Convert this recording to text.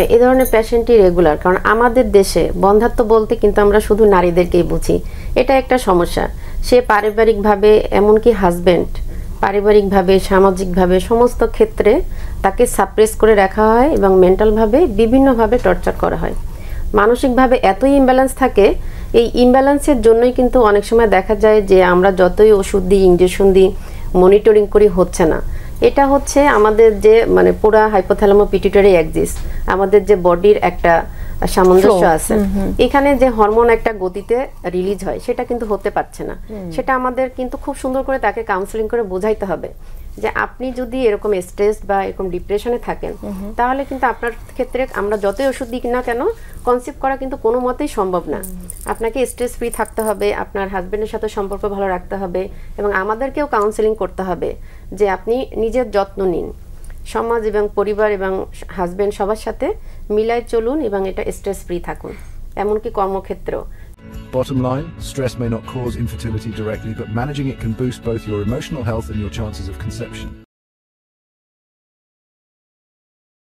এই ধরনের পেশেন্টই রেগুলার, কারণ আমাদের দেশে বন্ধ্যাত্ব বলতে কিন্তু আমরা শুধু নারীদেরকেই বুঝি। এটা একটা সমস্যা। সে পারিবারিকভাবে, এমনকি হাজবেন্ড পারিবারিকভাবে, সামাজিকভাবে সমস্ত ক্ষেত্রে তাকে সাপ্রেস করে রাখা হয় এবং মেন্টালভাবে বিভিন্নভাবে টর্চার করা হয়। মানসিকভাবে এতই ইমব্যালেন্স থাকে, এই ইমব্যালেন্সের জন্যই কিন্তু অনেক সময় দেখা যায় যে আমরা যতই ওষুধ দিই, ইনজেকশন দিই, মনিটরিং করি, হচ্ছে না। এটা হচ্ছে আমাদের যে পুরা হাইপোথ্যালামো পিটুইটারি অ্যাক্সিস, আমাদের যে বডির একটা সামঞ্জস্য আছে, এখানে যে হরমোন একটা গতিতে রিলিজ হয় সেটা কিন্তু হতে পারছে না। সেটা আমাদের কিন্তু খুব সুন্দর করে তাকে কাউন্সেলিং করে বোঝাইতে হবে যে আপনি যদি এরকম স্ট্রেস বা এরকম ডিপ্রেশনে থাকেন, তাহলে কিন্তু আপনার ক্ষেত্রে আমরা যতই ওষুধ দিই না কেন, কনসিভ করা কিন্তু কোনো মতেই সম্ভব না। আপনাকে স্ট্রেস ফ্রি থাকতে হবে, আপনার হাজবেন্ডের সাথে সম্পর্ক ভালো রাখতে হবে, এবং আমাদেরকেও কাউন্সেলিং করতে হবে যে আপনি নিজের যত্ন নিন, সমাজ এবং পরিবার এবং হাজবেন্ড সবার সাথে মিলাই চলুন এবং এটা স্ট্রেস ফ্রি থাকুন, এমনকি কর্মক্ষেত্রেও। Bottom line, stress may not cause infertility directly, but managing it can boost both your emotional health and your chances of conception.